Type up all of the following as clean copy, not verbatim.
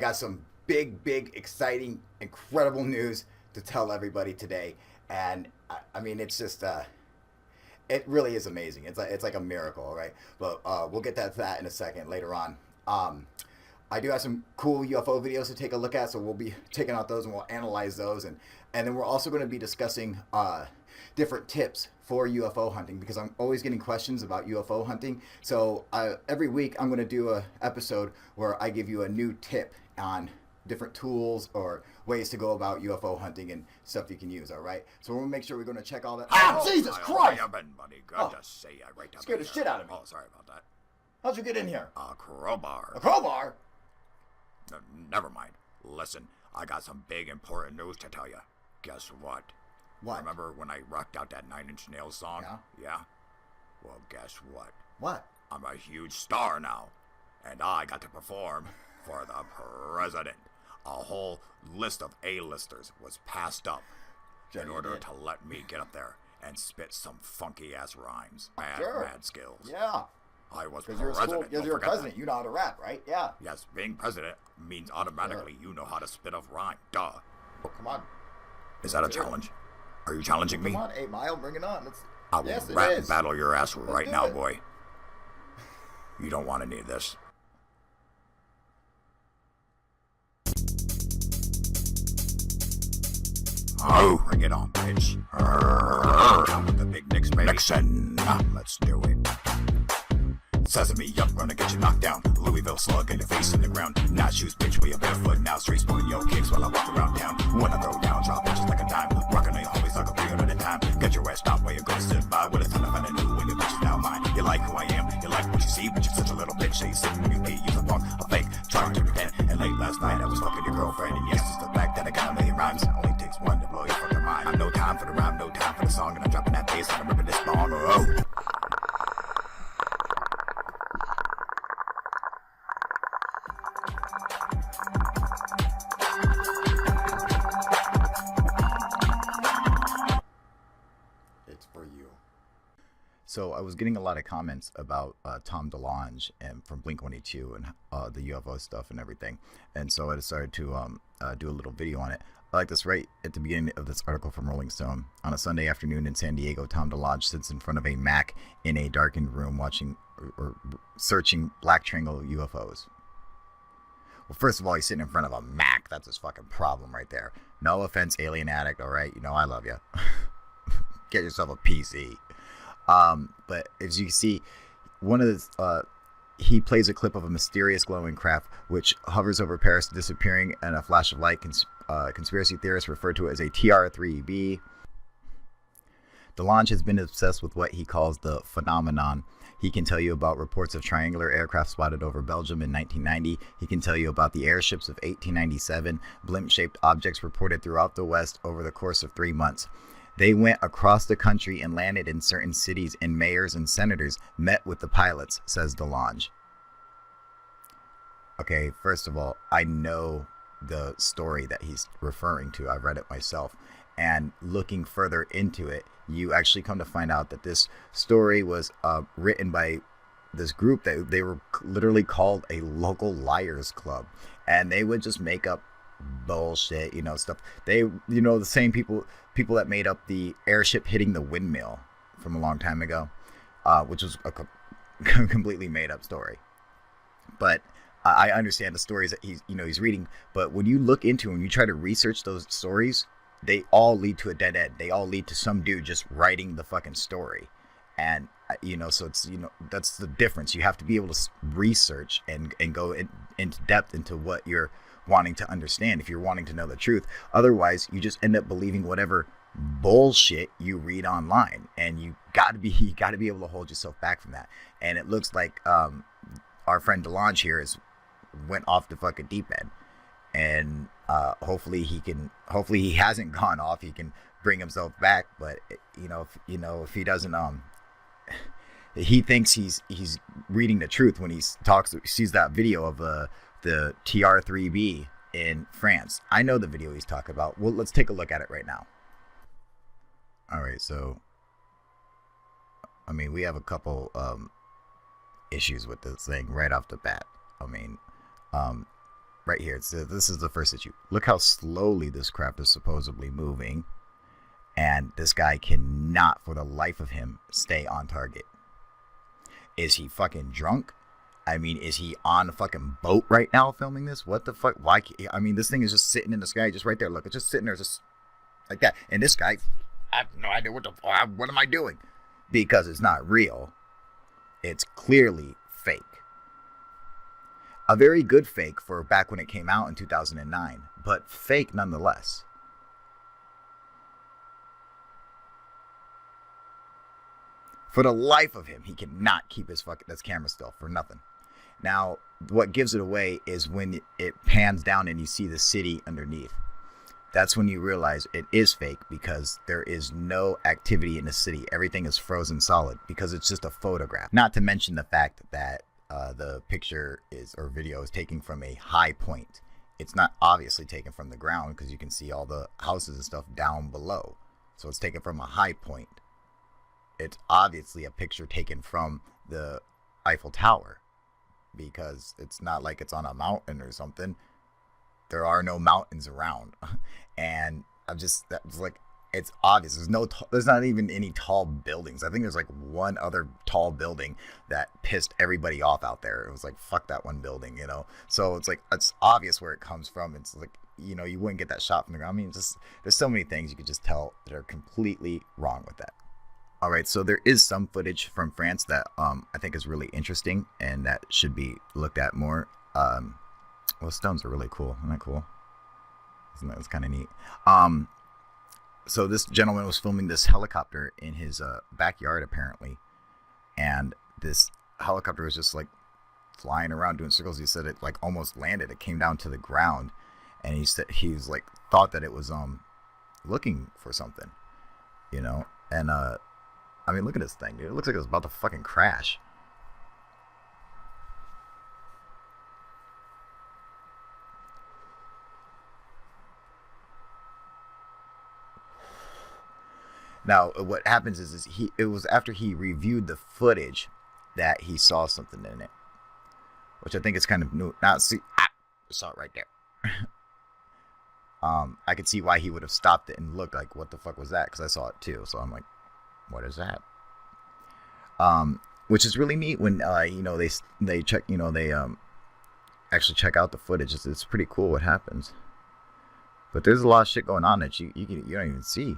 got some big, exciting, incredible news to tell everybody today. And I mean, it's just, it really is amazing. It's like a miracle, right? But we'll get to that in a second later on. I do have some cool UFO videos to take a look at, so we'll be taking out those and we'll analyze those, and then we're also going to be discussing different tips for UFO hunting because I'm always getting questions about UFO hunting. So every week I'm going to do a episode where I give you a new tip on different tools or ways to go about UFO hunting and stuff you can use. All right. So we'll make sure we're going to check all that. Oh, Jesus How Christ! you been, buddy? Good to see you. Right down Scared the shit out of me. Oh, sorry about that. How'd you get in here? A crowbar. A crowbar? No, never mind. Listen, I got some big important news to tell you. Guess what? What? Remember when I rocked out that Nine Inch Nails song? Yeah? Well, guess what? What? I'm a huge star now. And I got to perform for the president. A whole list of A-listers was passed up in order to let me get up there and spit some funky-ass rhymes. Mad skills. Yeah. I was Because president. you're a president. You know how to rap, right? Yeah. Yes, being president means automatically you know how to spit a rhyme. Duh. Oh, come on. Is that a challenge? Are you challenging me? Come on, 8 Mile, bring it on. I will Yes, it rap is. and battle your ass right do now, it. boy. You don't want any of this. Oh, bring it on, bitch. Down with the big Nicks, baby. Nixon. Let's do it. Sesame up, gonna get you knocked down. Louisville slug in the face in the ground. Not shoes, bitch, we a barefoot now. Street sporting yo kicks while I walk around town. When I throw down, drop bitches like a dime. Rockin' on your homies like a 300 at a time. Get your ass stopped while you're gonna sit by with a ton of fun to do when your bitch is now mine. You like who I am, you like what you see, but you're such a little bitch. So you sit when you pee, use a punk, a fake, trying to pretend. And late last night I was fucking your girlfriend. And yes, it's the fact that I got a million rhymes. It only takes one to blow your fucking mind. I'm no time for the rhyme, no time for the song. And I'm dropping that bass and I'm ripping this bong. Oh. It's for you. So I was getting a lot of comments about Tom DeLonge and from Blink-182 and the UFO stuff and everything, and so I decided to do a little video on it. I like this right at the beginning of this article from Rolling Stone. On a Sunday afternoon in San Diego, Tom DeLonge sits in front of a Mac in a darkened room watching or searching black triangle UFOs. Well, first of all, he's sitting in front of a Mac. That's his fucking problem right there. No offense, alien addict, all right? You know I love you. Get yourself a PC. But as you can see, one of the he plays a clip of a mysterious glowing craft which hovers over Paris, disappearing in a flash of light. Conspiracy theorists refer to it as a TR-3B. DeLonge has been obsessed with what he calls the phenomenon. He can tell you about reports of triangular aircraft spotted over Belgium in 1990. He can tell you about the airships of 1897, blimp-shaped objects reported throughout the West over the course of 3 months. They went across the country and landed in certain cities, and mayors and senators met with the pilots, says DeLonge. Okay, first of all, I know the story that he's referring to. I've read it myself. And looking further into it, you actually come to find out that this story was written by this group that they were literally called a local liars club. And they would just make up bullshit, stuff. They, the same people that made up the airship hitting the windmill from a long time ago, which was a completely made up story. But I understand the stories that he's reading. But when you look into and you try to research those stories, they all lead to a dead end. They all lead to some dude just writing the fucking story. And, so it's, that's the difference. You have to be able to research and go into depth into what you're wanting to understand if you're wanting to know the truth. Otherwise, you just end up believing whatever bullshit you read online. And you got to be able to hold yourself back from that. And it looks like our friend DeLonge here went off the fucking deep end. And hopefully he hasn't gone off. He can bring himself back. But if he doesn't, he thinks he's reading the truth when he sees that video of the TR-3B in France. I know the video he's talking about. Well, let's take a look at it right now. All right, so I mean, we have a couple issues with this thing right off the bat. I mean, right here. This is the first issue. Look how slowly this craft is supposedly moving. And this guy cannot, for the life of him, stay on target. Is he fucking drunk? I mean, is he on a fucking boat right now filming this? What the fuck? Why? I mean, this thing is just sitting in the sky, just right there. Look, it's just sitting there, just like that. And this guy, I have no idea what am I doing? Because it's not real. It's clearly fake. A very good fake for back when it came out in 2009, but fake nonetheless. For the life of him, he cannot keep his this camera still for nothing. Now, what gives it away is when it pans down and you see the city underneath. That's when you realize it is fake, because there is no activity in the city. Everything is frozen solid because it's just a photograph. Not to mention the fact that the picture or video is taken from a high point. It's not obviously taken from the ground because you can see all the houses and stuff down below. So it's taken from a high point. It's obviously a picture taken from the Eiffel Tower, because it's not like it's on a mountain or something. There are no mountains around. And that's like, it's obvious. There's not even any tall buildings. I think there's like one other tall building that pissed everybody off out there. It was like, fuck that one building, you know? So it's like, it's obvious where it comes from. It's like, you know, you wouldn't get that shot from the ground. I mean, there's so many things you could just tell that are completely wrong with that. All right, so there is some footage from France that I think is really interesting and that should be looked at more. Well, stones are really cool. Isn't that cool? It's kind of neat. So this gentleman was filming this helicopter in his backyard, apparently. And this helicopter was just like flying around doing circles. He said it like almost landed. It came down to the ground. And he said thought that it was looking for something, you know? And I mean, look at this thing, dude. It looks like it was about to fucking crash. Now, what happens is it was after he reviewed the footage that he saw something in it, which I think is kind of new. Now, see, I saw it right there. I could see why he would have stopped it and looked like, what the fuck was that? Because I saw it too. So I'm like, what is that? Which is really neat when you know, they check, you know, they actually check out the footage. It's pretty cool what happens. But there's a lot of shit going on that you don't even see.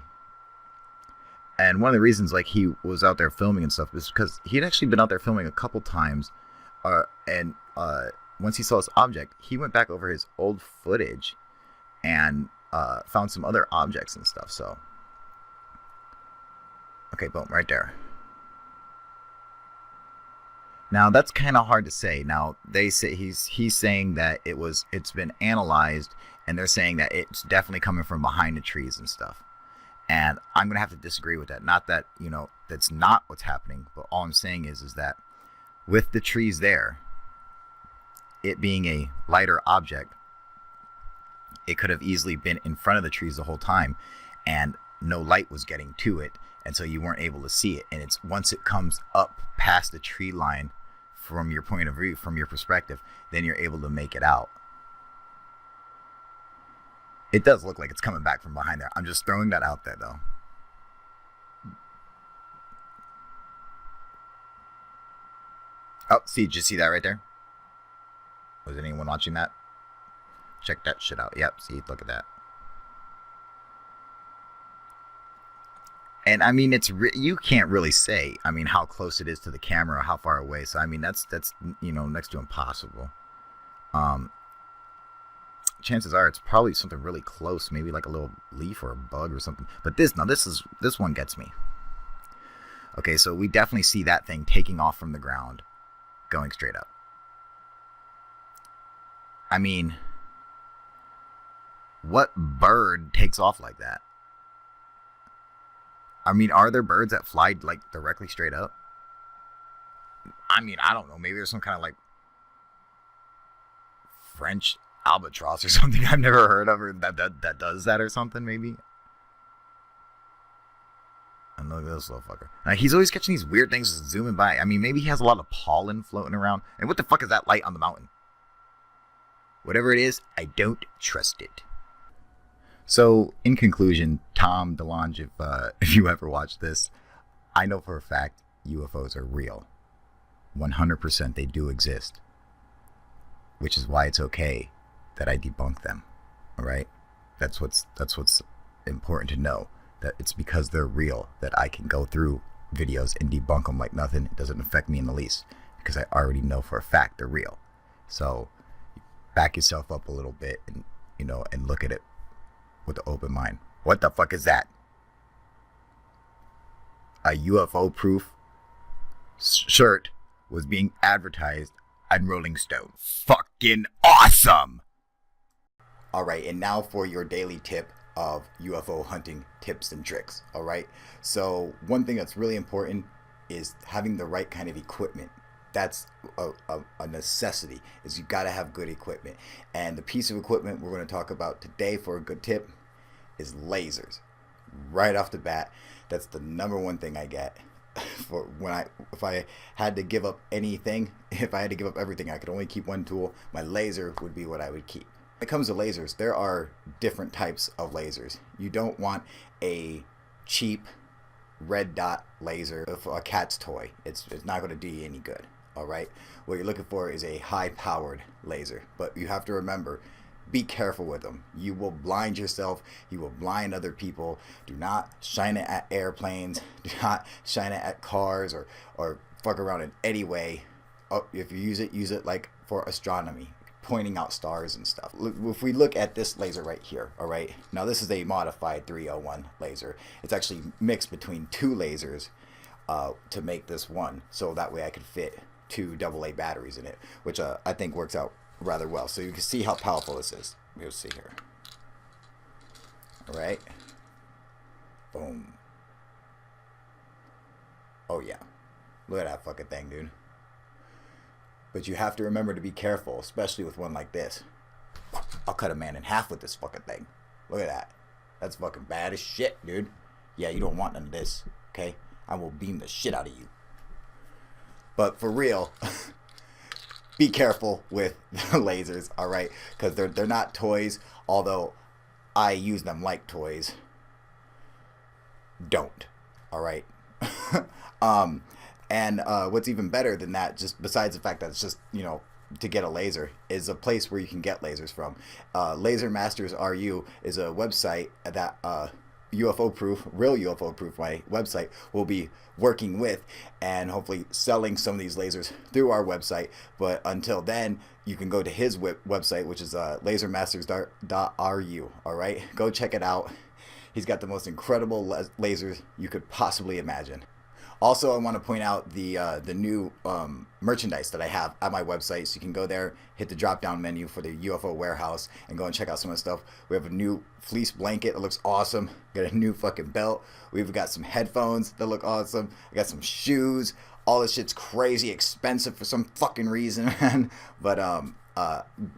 And one of the reasons like he was out there filming and stuff is because he had actually been out there filming a couple times, and once he saw this object, he went back over his old footage and found some other objects and stuff. So okay, boom, right there. Now that's kind of hard to say. Now they say he's saying that it's been analyzed, and they're saying that it's definitely coming from behind the trees and stuff. And I'm gonna have to disagree with that. Not that, you know, that's not what's happening, but all I'm saying is that with the trees there, it being a lighter object, it could have easily been in front of the trees the whole time, and no light was getting to it, and so you weren't able to see it. And it's once it comes up past the tree line from your point of view, from your perspective, then you're able to make it out. It does look like it's coming back from behind there. I'm just throwing that out there, though. Oh, see, did you see that right there? Was anyone watching that? Check that shit out. Yep, see, look at that. And I mean, you can't really say, I mean, how close it is to the camera or how far away. So I mean, that's you know, next to impossible. Chances are it's probably something really close, maybe like a little leaf or a bug or something. But this one gets me. Okay, so we definitely see that thing taking off from the ground, going straight up. I mean, what bird takes off like that? I mean, are there birds that fly like directly straight up? I mean, I don't know. Maybe there's some kind of like French albatross or something I've never heard of, or that does that or something, maybe. And look at this little fucker. He's always catching these weird things just zooming by. I mean, maybe he has a lot of pollen floating around. And what the fuck is that light on the mountain? Whatever it is, I don't trust it. So, in conclusion, Tom DeLonge, if you ever watch this, I know for a fact UFOs are real. 100% they do exist. Which is why it's okay that I debunk them. All right? That's what's important to know. That it's because they're real that I can go through videos and debunk them like nothing. It doesn't affect me in the least because I already know for a fact they're real. So back yourself up a little bit and and look at it with an open mind. What the fuck is that? A UFO proof shirt was being advertised on Rolling Stone. Fucking awesome! Alright, and now for your daily tip of UFO hunting tips and tricks. Alright, so one thing that's really important is having the right kind of equipment. That's a necessity, is you got to have good equipment. And the piece of equipment we're going to talk about today for a good tip is lasers. Right off the bat, that's the number one thing I get for if I had to give up anything, if I had to give up everything, I could only keep one tool. My laser would be what I would keep. When it comes to lasers, there are different types of lasers. You don't want a cheap red dot laser for a cat's toy. It's not going to do you any good. All right, what you're looking for is a high-powered laser, but you have to remember, be careful with them. You will blind yourself. You will blind other people. Do not shine it at airplanes. Do not shine it at cars or fuck around in any way. Oh, if you use it like for astronomy, pointing out stars and stuff. If we look at this laser right here, all right, now this is a modified 301 laser. It's actually mixed between two lasers to make this one, so that way I could fit 2 AA batteries in it, which I think works out rather well. So you can see how powerful this is. We'll see here. All right. Boom. Oh yeah. Look at that fucking thing, dude. But you have to remember to be careful, especially with one like this. I'll cut a man in half with this fucking thing. Look at that. That's fucking bad as shit, dude. Yeah, you don't want none of this, okay? I will beam the shit out of you. But for real, be careful with the lasers, all right? Because they're not toys, although I use them like toys. Don't, all right? And what's even better than that, just besides the fact that it's just, to get a laser, is a place where you can get lasers from. Laser Masters RU is a website that UFO Proof, Real UFO Proof, my website, will be working with and hopefully selling some of these lasers through our website. But until then, you can go to his website, which is lasermasters.ru. All right, go check it out. He's got the most incredible lasers you could possibly imagine. Also, I want to point out the new merchandise that I have at my website. So you can go there, hit the drop-down menu for the UFO warehouse, and go and check out some of the stuff. We have a new fleece blanket that looks awesome. Got a new fucking belt. We've got some headphones that look awesome. I got some shoes. All this shit's crazy expensive for some fucking reason, man. But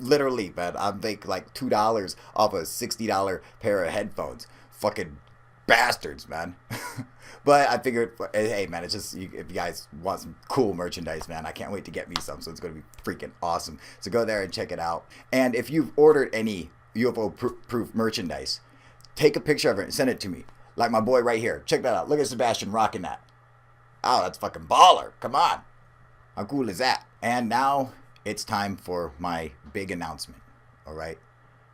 literally, man, I make like $2 off a $60 pair of headphones. Fucking bastards, man. But I figured, hey, man, it's just, if you guys want some cool merchandise, man, I can't wait to get me some, so it's going to be freaking awesome. So go there and check it out. And if you've ordered any UFO proof merchandise, take a picture of it and send it to me. Like my boy right here. Check that out. Look at Sebastian rocking that. Oh, that's fucking baller. Come on. How cool is that? And now it's time for my big announcement. All right?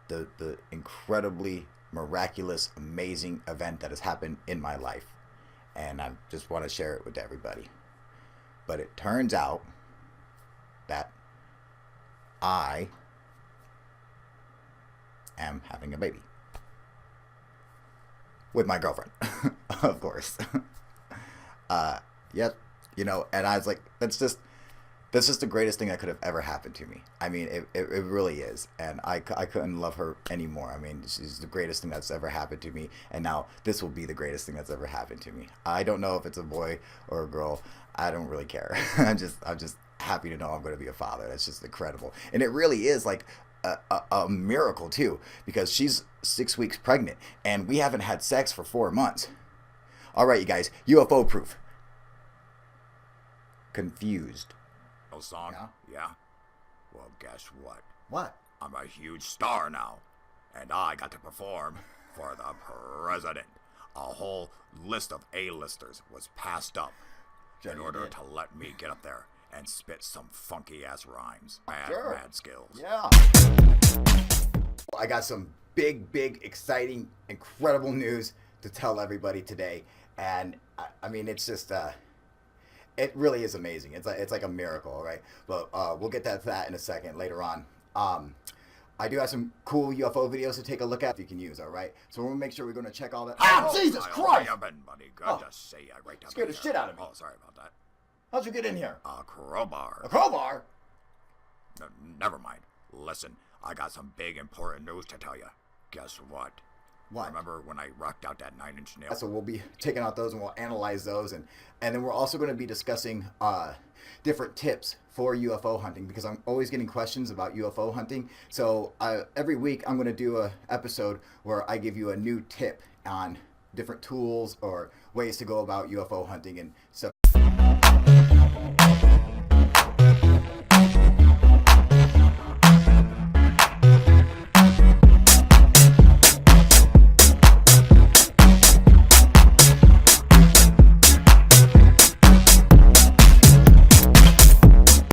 The incredibly miraculous, amazing event that has happened in my life. And I just want to share it with everybody. But it turns out that I am having a baby. With my girlfriend, of course. Yep, and I was like, that's just the greatest thing that could have ever happened to me. I mean, it really is. And I couldn't love her anymore. I mean, she's the greatest thing that's ever happened to me. And now this will be the greatest thing that's ever happened to me. I don't know if it's a boy or a girl. I don't really care. I'm just happy to know I'm going to be a father. That's just incredible. And it really is like a miracle too, because she's 6 weeks pregnant and we haven't had sex for 4 months. All right, you guys, UFO proof. Confused. Song? Yeah. Well, guess what? What? I'm a huge star now, and I got to perform for the president. A whole list of A-listers was passed up in order to let me get up there and spit some funky-ass rhymes. Mad skills. Yeah. I got some big, exciting, incredible news to tell everybody today. And, I mean, it's just... it really is amazing. It's like a miracle, right? But we'll get to that in a second later on. I do have some cool UFO videos to take a look at you can use, all right? So we're going to make sure we're going to check all that. Oh, Jesus Christ! Good to see you right down Scared the shit out of me. Oh, sorry about that. How'd you get in here? A crowbar. A crowbar? Never mind. Listen, I got some big important news to tell you. Guess what? What? Remember when I rocked out that 9-inch nail? So we'll be taking out those and we'll analyze those. And then we're also going to be discussing different tips for UFO hunting because I'm always getting questions about UFO hunting. So every week I'm going to do an episode where I give you a new tip on different tools or ways to go about UFO hunting and stuff